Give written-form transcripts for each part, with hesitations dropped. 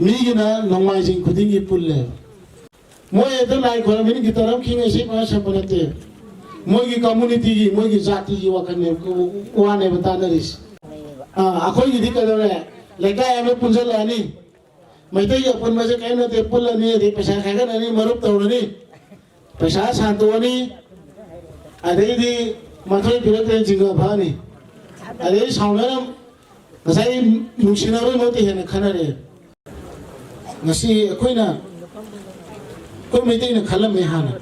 मीगिना नोंमाइजिंग खुदिंगी पुल्ले मोय एदो लाई खोरमिन की तरफ खिंगे से पास सपनते मोय की कम्युनिटी की मोय की जाति की वकने वाने बतानरिस अखोई की दिकदरे लेका एमे पुंजल आनी मैते अपन मजे कहने ते पुल्लनी रे पैसा खागननी मरुप तौरनी पैसा शांतोनी अदेदी मथोई पिरते जिंगा भानी अदे सावना ngasai nungsinaro mo te hena khanare ngasi akoina ko meite na khalam me hana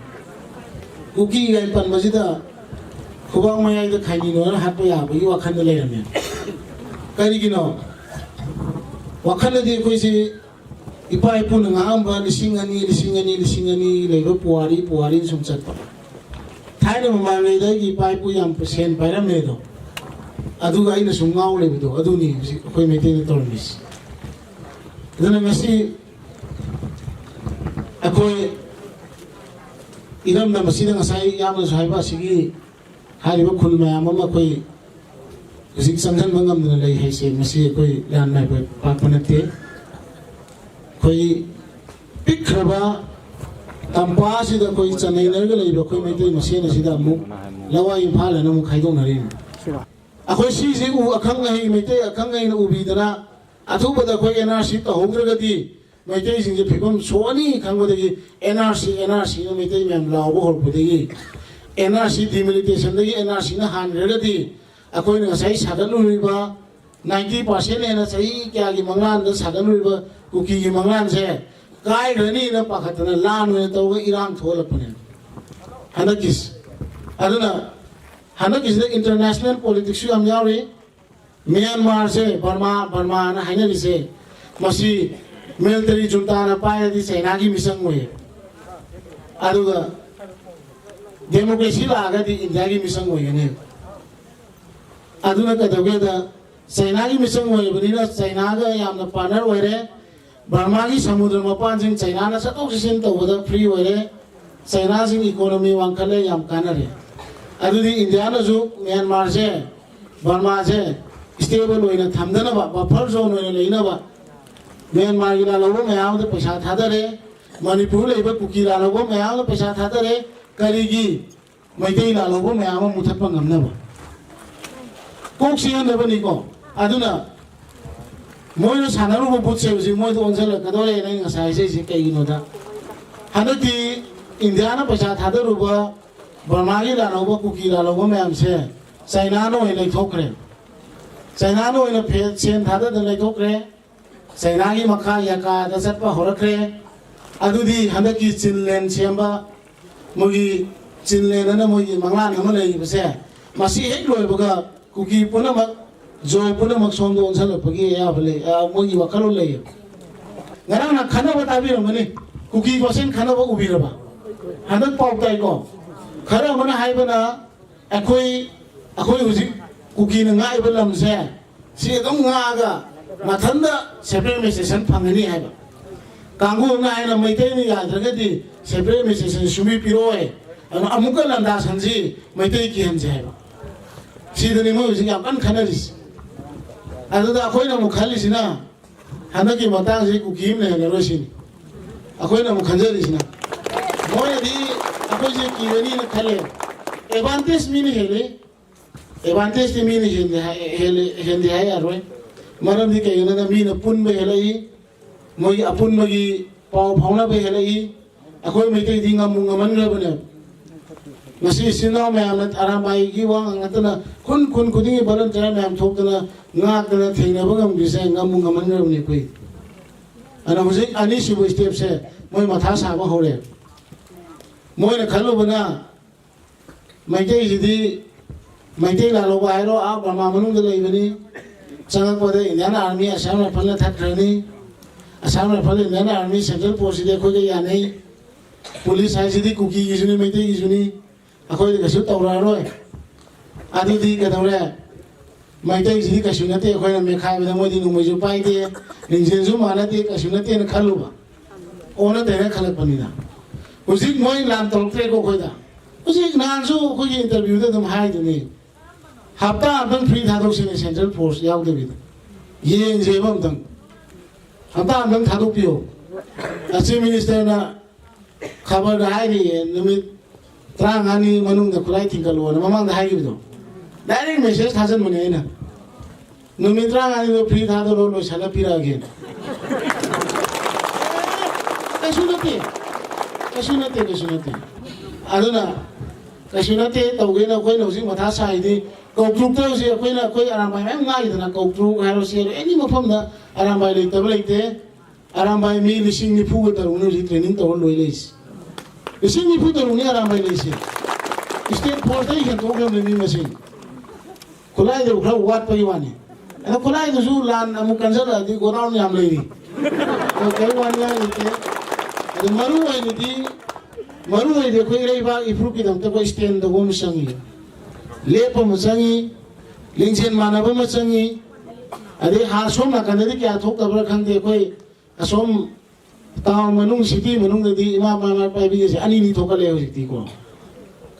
kuki gai pan majida khubang mayai da khaini no hat pa ya bi wakhan da leram ya kari gino wakhan de koi si ipai pu nga amba lisingani leba puari sum chat pa thaina ma me da gi pai pu yam percent pairam ne do aduga ina sungau le bido aduni koi mete ni tornis dana masi akoi iram na masida ngasai yamna saiba sigi hariba khul mayam ma koi sing sanghan mangam na lai hai se masi koi lan mai pa panate koi pikraba tampa sida koi chanai nar ga lai ba koi mete masi na sida mu lawa imphal na mu khaidong na rin अखोई सीजे उ अखंग है मैते अखंग है उबीदना अथुबदा खोई NRC तहोद्रगदी मैते सिंजे फिबम Soni खंगबदगी NRC न मैते ma'am लावबो होरबदगी NRC डिमिलिटेशन दगी NRC न हानरगदी अखोई न सही सादलुरिबा 90% एना सही क्या की मंगलान द सादलुरिबा कुकी की मंगलान से काय रनी न पाखतना लान में तो इरान थोलपने हनकिस अदना हनक इस इंटरनेशनल पॉलिटिक्स हम यावरी म्यांमार से बर्मा ना हाइनरी से मसी मिलिटरी जुंता ना पाए दी सेना की मिशन हुए अरुगा डेमोक्रेसी लागा दी इंडिया की मिशन हुए ने अरुगा कदोगे दा सेना की मिशन हुए बनी ना सेना का यामना पार्टनर हुए रे बर्मा की समुद्र मपान सिंह सेना ना सतों किसी तो वो फ्री हुए रे सेना सिंह इकोनॉमी वांकले याम काना रे अदुदी इंडिया ना जो म्यांमार से बर्मा से स्टेबल होइना थमदना बफर जोन होइना लेना बा म्यांमार की लालोगो में आउ तो पैसा थादा रे मणिपुर लेबा कुकी लालोगो में आउ तो पैसा थादा रे करीगी मैते लालोगो में आउ मुथप ngam ba कोक सियन ने बनी को अदुना मोय सानारू बो बुत से जि मोय तो ओनसल कदोले नै ngasai से कई नो दा हनती इंडिया ना पैसा थादा रुबा बर्मा की लालोगो कुकी लालोगो में हमसे चाइना नो ले थोकरे चाइना नो ने फे सेन थादा द ले थोकरे चाइना की मखा याका द सतपा होरखरे अदुदी हनकी चिनलेन सेंबा मुगी चिनलेन न मुगी मंगलान हम ले बसे मसी हेक लोय बगा कुकी पुनम जोय पुनम सोम दो ओनसल पगी या भले मुगी वकलो ले ngara na khana bata bi ramani kuki gosen khana ba ubi raba hanak pau tai ko खरा मन हाइबना अखोई हुजी कुकी न ngai बलम से सी दम ngaga mathanda separation phangani haiba kangu ngai na maite ni yadragadi separation sumi piroe an amuka landa sanji maite ki han jaiba si dani mo huji kan khanaris adada akhoi na mukhali sina hanaki matang si kuki ne ne rosin akhoi na mukhanjari sina moy di अकोई जे कीवनी न खले advantage mini हेले advantage ते mini हेले है यार मरम दी के न मी न पुन बे हेले मोई अपुन मगी पाव फावना बे हेले अकोई मेते दिंगा मुंगा मन रे बने मसी सिनाव में हम आराम बाई की वांग अंगतना कुन कुदिंग बरन जरा में हम थोकना ngaakna theina bagam dise ngamunga man रे बने कोई अना मुझे अनी सिबो स्टेप से मोई माथा साबा होरे मोयना खलो बना मैते जिदी मैते लालो बायरो आ बर्मा मनुंग दे लेबनी चंगक पदे इंडियन आर्मी असम राइफल ने थकरनी Assam rifle Indian army central force देखो के यानी पुलिस है जिदी कुकी गिजुनी मैते गिजुनी अखोय गसु तौरा रोय आदि दी गदौरे मैते जिदी कसु नते अखोय ने मेखाय बदा मोदी नुमजु पाइदे निजेजु मानते कसु नते न खलुबा ओना तेने खलक पनिना उसी मोई लान तोलते को कोई दा उसी नानसु कोई इंटरव्यू दे तुम हाय दने हफ्ता अपन फ्री था तो सेंट्रल फोर्स याव दे ये जेबम तंग हफ्ता हम थादो पियो चीफ मिनिस्टर ना खबर है निमित त्रांगानी मनुंग खुलाई थिंकलो ममांग हाइगिबदो डायरेक्ट मेसेज थाजन मने ना निमित त्रांगानी लो फ्री थादो लो साला पिरागे कैसु नते अदुना कैसु नते तौगेना कोई नौसी मथा साइदि कौट्रुक तौसी कोइना कोई आरामबाई मैम गाइदना कौट्रुक हारो से एनी मफमदा आरामबाई लेतब लेते आरामबाई मी लिसिंग नि फुग तरुनु जि ट्रेनिंग तौ लोइ लेस लिसिंग नि फुग तरुनि आरामबाई लेसे स्टेट फोर्स दai हेन तोगम नि मसिन खुलाई दे खरा वाट पई वानी अन खुलाई दु लान अमु कंजर दि गोडाउन याम लेरि तो कई वानी लेते मरु है कोई रेबा इफ्रू की दम तो कोई स्टैंड दो वो मसंगी लेप मसंगी लिंचेन मानव मसंगी अरे हासोम ना कने क्या थोक तबर खंगे कोई असोम ताव मनुंग सिटी मनुंग दि इमा मामा पाइबी से अनि नि थोकले हो सिटी को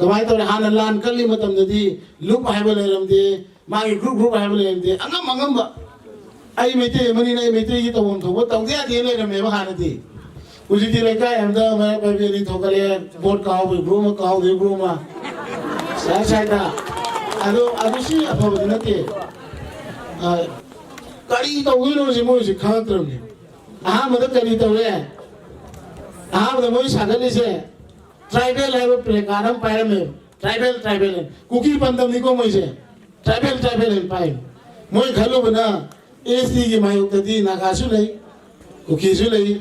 कमाई तो हान लान कल्ली मतम दि लुप हाइबल लेरमदे मागी ग्रुप हाइबल लेरमदे अंगम आई मेते मनी नै मेते की तो हम थोबो तौदे दे लेरमे हानदि उजिति लेका हमदा मैं पाइबी नि थोकले बोट काव ग्रुप काव दे ग्रुप मा साइदा अदो सी अफबद नते करी तो विनो से मोइ खात्रमने अहमद करी तो रे अहमद मोइ सागले से ट्राइबल है प्ले कारम पाए में ट्राइबल कुकी पंदम निको मोइ से ट्राइबल पाए मोइ खलो बना एसटी की मायुक तदी नागासु लई कुकी सु लई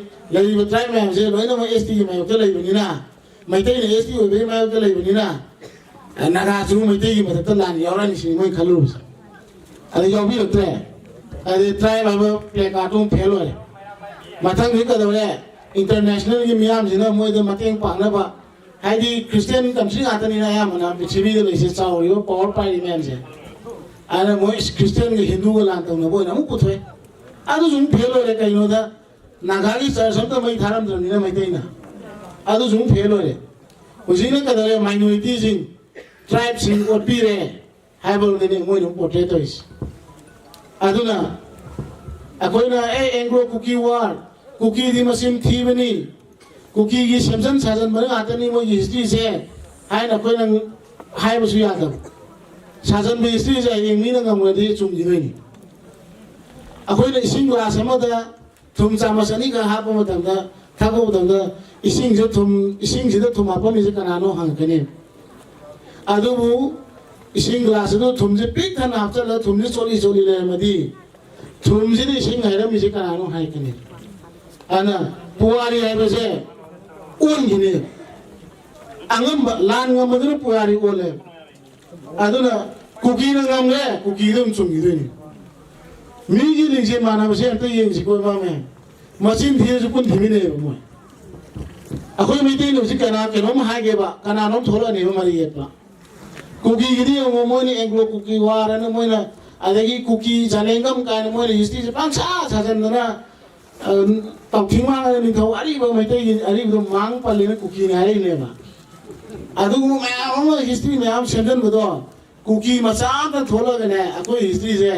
ट्राइब में से लोइना मो एसटी की मायुक लई बनिना मैते ने एसटी होबे मायुक लई बनिना नागासु मैते की मत लान यावरानि सि मोइ खलो अरे यावबि लत्रे अरे ट्राइब अब प्ले कार्टून फेल होय मथंग ही कदवले इंटरनेशनल की मियाम जिना मोइ द मतेंग पांगनबा हाइदि क्रिश्चियन कंट्री आतनी ना या मना पृथ्वी दे लेसे चावरियो पावर पाइ मैम से आना मोइ क्रिश्चियन के हिंदू को लान तंग बोइ नमु पुथोय आदु जुम फेल होय कइनो दा नागागी चर्च त मै थारम जनिना मैतेना आदु जुम फेल होय उजिना कदले माइनॉरिटी जिन ट्राइब सिंग को पीरे हाइबल ने मोइ नु पोर्ट्रेट होइस अदुना अखोइना एंग्लो कुकी वार कुकी दी मसिम थीबनी कुकी की सेमसन साजन बने आतनी मो हिस्ट्री से हाय न कोइना हाय बसु यादब साजन बे हिस्ट्री से येंगनी न गमगदि चुम दिनि अखोइना इसिंग ग्लास अमदा थुम चामच अनि का हाप मतंदा थागो मतंदा इसिंग जो थुम इसिंग जिदा थुम हापम इसे कनानो हंगकने अदुबु इसिंग ग्लास दो थुम जे पिक थन हापचल थुम जे चोली ले मदि थुम जे इसिंग हैरम इसे कनानो हाइकने आना पुवारी है बसे उन गिने अंगम लान ngam पुवारी ओले अदुना कुकी न ngam कुकी दम चुंगी दोनि मिगी लिंजे माना बसे अंत येंसि को मामे मसिन थिए जुकुन थिमिने मोय अखोय मिते नो सि कना केनोम हागेबा कना नोम थोला ने मरि येपा कुकी गिदि ngo मोनि एंग्लो कुकी वार न मोइना अदगी कुकी जालेंगम कान मोनि हिस्ट्री से पांसा साजनना तौथिमा निथौ अरिबा मैतै अरिबो मांग पल्लिना कुकी ने हारिनेबा अदुगु मयाम हिस्ट्री मयाम सेंदन बदो कुकी मचा त थोलगने अकोइ हिस्ट्री से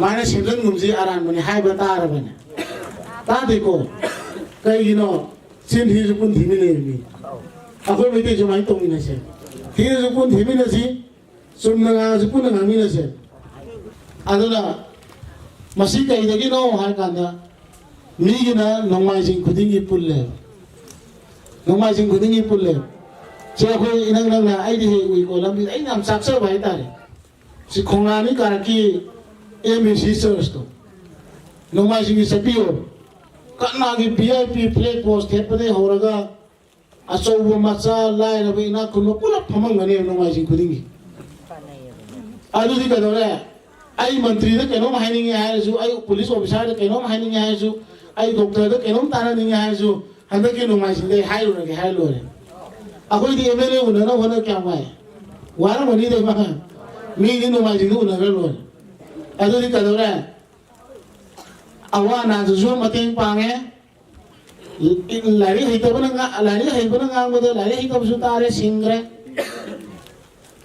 माने सेंदन गुमजि आरान मनि हाइबा तारबने ता देखो कइनो सिन हि जुकुन थिमिने नि अकोइ मैतै जुमाइ तोमिने से हि जुकुन थिमिने सि सुमनगा जुकुन गामिने से अदुना मसि कइदगि नो हाय कांदा मिगिना नोंमाइजिं खुदिंगी पुल्ले नोंमाइजिं खुदिंगी पुल्ले से कोई इनंग नंग ना आइदि हे उइ को लंबि आइ नाम साक्ष भाई तारे सि खोंगानि कारकी एमसी सर्च तो नोंमाइजिं सपियो कन्नागी वीआईपी फ्लैग पोस्ट हेपदे होरगा अचौब मचा लाइरबे इना खुनो पुलप फमंगने नोंमाइजिं खुदिंगी आदुदि कदोरे आई मंत्री द केनो हाइनिंग हायजु आई पुलिस ऑफिसर द केनो हाइनिंग हायजु आई डॉक्टर द केनो ताना निंग हायजु हंदके नोंमाइजिं दे हाइरुनगे हाइलोरे अखोइ दि एमएलए उनना होना क्या माय वारा मनि दे मा मी दि नोंमाइजिं दु उनगे लोरे अदुदि कदोरे अवा ना जु मतें पांगे लारि हैतबन गांगबद लारि हैतबसु तारे सिंग्रे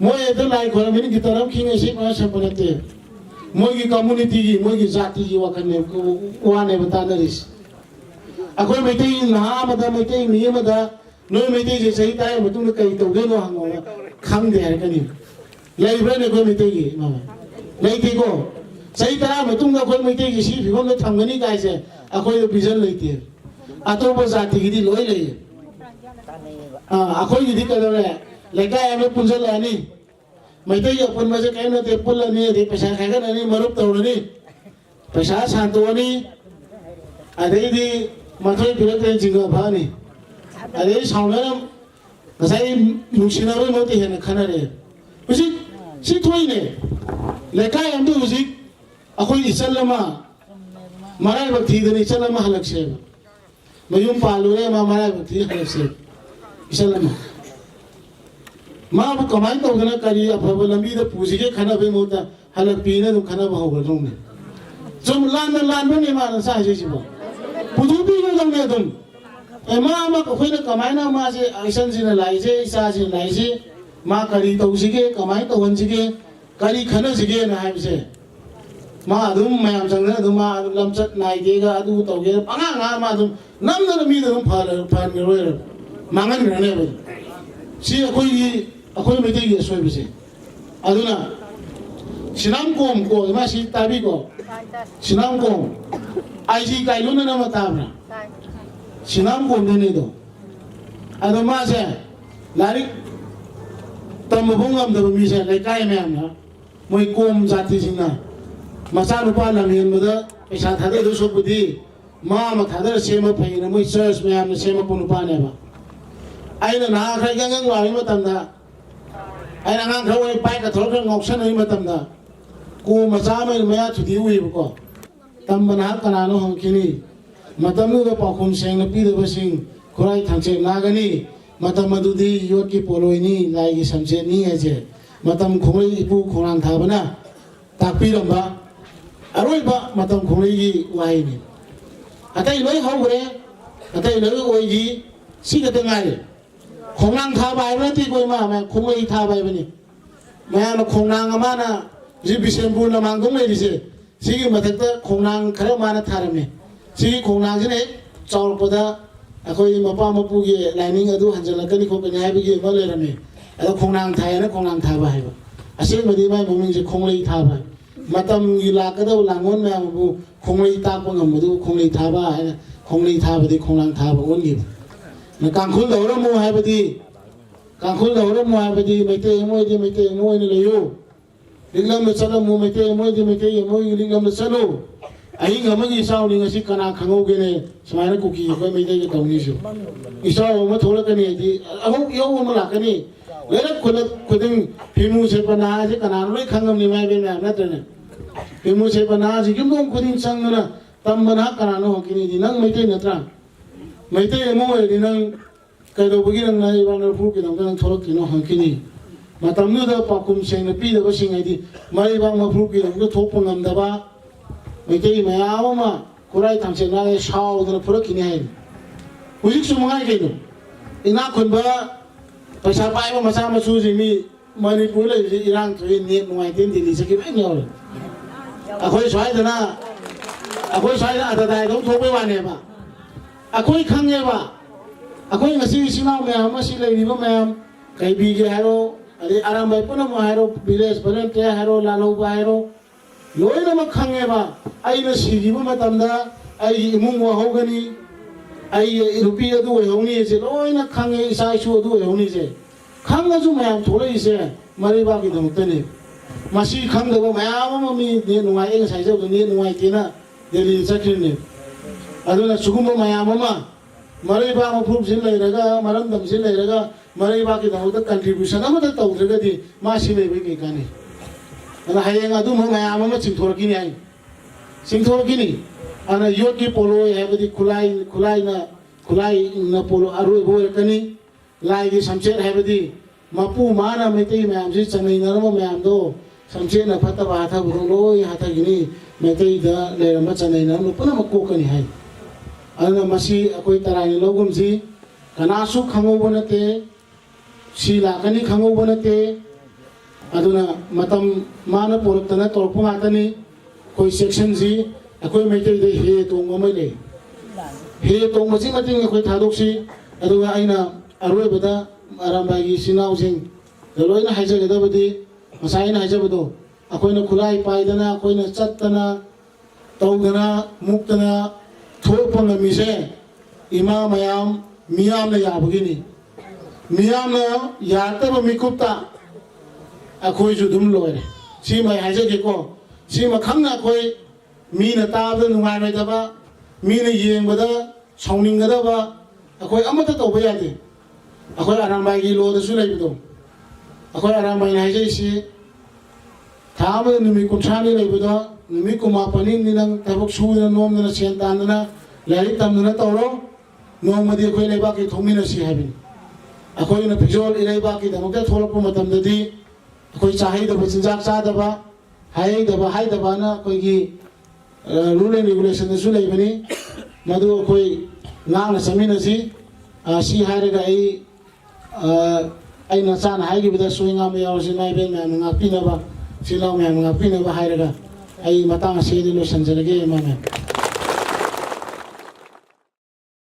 मोय द लाइ खोरमिन गितरम खिंगे सि मा सपनते मोगी कम्युनिटी की मोगी जाति की वखने वाने बतानरिस अखोई मैतई नहा मदा मैतई मी मदा नोय मैतई जे सही ताय मतुंग कई तौदेनो हंगो खंग दे हरकनी लेब्रे ने कोई मैतई की मामा लेते को सही तरह मतुंग अखोई मैतई की सी फिगम ने थंगनी कायसे अखोई विजन लेते अतोप जाति की लोय ले अखोई गिदी कदरे लेकाय में पुंजल आनी मैतई अपन मजे कहीं न ते पुल नहीं रे पैसा खाएगा नहीं मरुप तौड़नी पैसा शांतोनी अदेदी मथुई फिरते जिंगा भानी अरे साउंडर नसाई नुसिनाबो मोती है न खनरे उसी सी थोई ने लेकाय हम तो उसी अखोई इचलमा मराय बक्ति दने इचलमा हलक्से मयुम पालुरे मा मराय बक्ति हलक्से इचलमा मा अब कमाई तो उधर करी अब लंबी तो पूछ के खाना भी मोता हलक पीने तो खाना बहुत बड़ों ने जब लान में नहीं मारना साझे जी वो पुदु भी नहीं करने तुम माँ कोई ना कमाई ना माँ से ऐसा जी ने लाई से ऐसा जी लाई से माँ करी तो उसी के कमाई तो वन के करी खाना सीखे ना है उसे माँ तुम मैं हम संग तुम माँ लम्चत नाई देगा अदू तो के पंगा माँ तुम नम न मी तुम फाल में रोए मांगन रहने बे सी अखोई में तो ये सोए बिसे अदुना सिनाम कोम को माँ सी ताबी को सिनाम कोम आईजी कायलू ने नम ताबना सिनाम कोम देने दो अदु माँ से लारी तम बुंगम दब मी से लेकाय में हम ना मोई कोम जाति सिंगा मचा नुपा लमियन मदा पैसा थादे दो सोपुदी माँ मथादर सेम फैन मोई चर्च में हम सेम पुनुपा ने बा आइना ना खै गंगंग वाली मतमदा आइना ngang खै पाइ का थोर खै ngौसन है मतमदा को मचा में मया थुदी हुई बको तम बना कनानो हम किनी मतम नु पाखुम सेंग न पीदे बसिंग खुराई थांचे नागनी मतम मदुदी योट की पोलोइनी लाइगी समसे नी है मतम खुमै इपु खुरान थाबना ताकपीरम्बा अरोइबा मतम खुमै की वाइनी अतै लोइ हौरे अतै लोइ ओइगी सिगते ngaire खोंनांग था बायबने ती कोई माँ मैं खोंगई था बायबने मैं ना खोंनांग माना जी बिशेंपुर ना मांगों में जिसे सीगी मथकते खोंनांग खरे माना था रमे सीगी खोंनांग जिने चावल पदा अकोई मपा मपू के लाइनिंग अदु हंजल कनी को कन्याय भी के मले रमे अदु खोंनांग था या ना खोंनांग था बायब असे मदी माय ममिंग से खोंगई था बाय मतम इला कदो लांगोन में अबु खोंगई ताक पंगम मदु खोंगई था बा है खोंगई था बदी खोंनांग था बा ओन गी मैं कांखुल दौरा मुँह है बदी कांखुल दौरा मुँह है बदी मैते मोय ने लियो लिंगम में चलो मुँह मैते मोय लिंगम में चलो अहिंग हमें इसाव लिंग ऐसी कना खंगोगे ने समायना कुकी कोई मैते के तौनी शो इसाव में थोड़ा कनी है जी अब यो वो मला कनी लेकिन खुदिंग फिमू से पना से कना नहीं खंगम निमाय बे में ना तेरे फिमू से पना से क्यों तुम खुदिंग संग ना तम बना कना नो किनी दी नंग मैते नत्रा मैते मोय दिनंग कदो बगी नंग नाई बानर फुल के नंग थोरक किनो हंकिनी मतमनु the पाकुम Seng P the busing आइदी मई बा मफ्रु के नंग थोप ngam मैते मयाम मा कुराई थांसे नाले साव दन फुरक किनी हाय हुजिक सुमंगाय केनो इना खुनबा पैसा पाइबा मसा मसु जिमी मणिपुर ले इरांग थोइ नेट नुवाई तेन दिल्ली से के बेन याव अखोय स्वाइदना अखोय स्वाइदा अदादाय दो थोपे वाने बा अखोई खंगेबा अखोई ngasi सिनाव में हम असि लेरिबो मैम कई बीगे हारो अरे आराम भाई पुनम हारो विलेज भलंटे हारो लालोबा हारो लोइना म खंगेबा आइना सिगिबो मतमदा आई इमुंग वा होगनी आई रुपी अदु होनी जे लोइना खंगे इसा इशु अदु होनी जे खंगजु मैम थोरै से मरिबा की दमतने मसी खंगदबो मैम ममी ने नुवाई एंग साइजो ने नुवाई तेना दिल्ली चखिने अदुना सुगुम मैम मा मरैबा मफ्रुम सिन लेरगा मरमदम सिन लेरगा मरैबा की दमत कंट्रीब्यूशन अमत तौद्रगदी मा सिलेबे के कानी अना हायेंग अदु मैम मा चिंथोरकिनी हाय चिंथोरकिनी अना योट की पोलो हैबदी खुलाई न पोलो अरुय बो कनी लाई की समचेर हैबदी मपू माना मेते मैम से चंगई नरम मैम दो समचेर न फता बाथा बुदो लोय हाथा गिनी मेते द लेरम चंगई नरम पुना मको कनी हाय अना मसी अकोई तराई लोगुम जी कनासु खंगोब नते सी लाकनी खंगोब नते अदुना मतम मान पोरतना तोरपु हातनी कोई सेक्शन जी अकोई मेते दे हे तोंगो मले ꯍꯦ ꯇꯣꯡꯕꯁꯤ ꯃꯇꯤꯡ ꯑꯩꯈꯣꯏ ꯊꯥꯗꯣꯛꯁꯤ ꯑꯗꯨꯒ ꯑꯩꯅ ꯑꯔꯣꯏꯕꯗ ꯑꯔꯥꯝꯕꯥꯏꯒꯤ ꯏꯆꯤꯟ ꯏꯅꯥꯎꯁꯤꯡꯗ ꯂꯣꯏꯅ ꯍꯥꯏꯖꯒꯗꯕꯗꯤ ꯉꯁꯥꯏ ꯑꯩꯅ ꯍꯥꯏꯖꯕꯗꯣ ꯑꯩꯈꯣꯏꯅ ꯈꯨꯠꯂꯥꯏ ꯄꯥꯏꯗꯅ ꯑꯩꯈꯣꯏꯅ ꯆꯠꯇꯅ ꯇꯧꯗꯅ ꯃꯨꯛꯇꯅ ꯊꯣꯛꯄ ꯉꯝꯃꯤꯁꯦ ꯏꯃꯥ ꯃꯌꯥꯝ ꯃꯤꯌꯥꯝꯅ ꯌꯥꯕꯒꯤꯅꯤ ꯃꯤꯌꯥꯝꯅ ꯌꯥꯔꯛꯇꯕ ꯃꯤꯀꯨꯞꯇ ꯑꯩꯈꯣꯏꯁꯨ ꯑꯗꯨꯝ ꯂꯣꯏꯔꯦ ꯁꯤꯃ ꯍꯥꯏꯖꯒꯦꯀꯣ ꯁꯤꯃ ꯈꯪꯅ ꯑꯩꯈꯣꯏ ꯃꯤꯅ ꯇꯥꯕꯗ ꯅꯨꯡꯉꯥꯏꯔꯣꯏꯗꯕ ꯃꯤꯅ ꯌꯦꯡꯕꯗ ꯁꯥꯎꯅꯤꯡꯒꯗꯕ ꯑꯩꯈꯣꯏ ꯑꯃꯠꯇ ꯇꯧꯕ ꯌꯥꯗꯦ ꯑꯩꯈꯣꯏ ꯑꯔꯥꯝꯕꯥꯏꯒꯤ ꯂꯣꯗꯁꯨ ꯂꯩꯕꯗꯣ ꯑꯩꯈꯣꯏ ꯑꯔꯥꯝꯕꯥꯏꯅ ꯍꯥꯏꯖꯔꯤꯁꯤ ꯊꯥ ꯑꯃꯗ ꯅꯨꯃꯤꯠ 30ꯅꯤ ꯂꯩꯕꯗ ꯅꯨꯃꯤꯠ 19ꯅꯤ ꯅꯪ ꯊꯕꯛ ꯁꯨꯗꯅ ꯅꯣꯝꯗꯅ ꯁꯦꯟ ꯇꯥꯟꯗꯅ ꯂꯥꯏꯔꯤꯛ ꯇꯝꯗꯅ ꯇꯧꯔꯣ ꯅꯣꯡꯃꯗꯤ ꯑꯩꯈꯣꯏ ꯂꯩꯕꯥꯛꯀꯤ ꯊꯣꯛꯃꯤꯟꯅꯁꯤ ꯍꯥꯏꯕꯅꯤ ꯑꯩꯈꯣꯏꯅ ꯐꯤꯖꯣꯜ ꯏꯔꯩꯕꯥꯛꯀꯤꯗꯃꯛꯇ ꯊꯣꯛꯂꯛꯄ ꯃꯇꯝꯗꯗꯤ ꯑꯩꯈꯣꯏ ꯆꯥꯍꯩꯗꯕ ꯆꯤꯟꯖꯥꯛ ꯆꯥꯗꯕ ꯍꯥꯏꯗꯕꯅ ꯑꯩꯈꯣꯏꯒꯤ ꯔꯨꯜ ꯑꯦꯟ ꯔꯤꯒꯨꯂꯦꯁꯟꯗꯁꯨ ꯂꯩꯕꯅꯤ ꯃꯗꯨ ꯑꯩꯈꯣꯏ ꯉꯥꯛꯅ ꯆꯠꯃꯤꯟꯅꯁꯤ ꯁꯤ ꯍꯥꯏꯔꯒ ꯑꯩꯅ ꯆꯥꯅ ꯍꯥꯏꯈꯤꯕꯗ ꯁꯣꯏ ꯉꯥꯝꯕ ꯌꯥꯎꯔꯁꯤ ꯏꯃꯥ ꯏꯕꯦꯟ ꯃꯌꯥꯝꯅ ꯉꯥꯛꯄꯤꯅꯕ ꯏꯆꯤꯜ ꯏꯅꯥꯎ ꯃꯌꯥꯝꯅ ꯉꯥꯛꯄꯤꯅꯕ ꯍꯥꯏꯔꯒ ꯑꯩ ꯃꯇꯥꯡ ꯑꯁꯤꯗꯤ ꯂꯣꯏꯁꯤꯟꯖꯔꯒꯦ ꯏꯃꯥ ꯃꯌꯥꯝ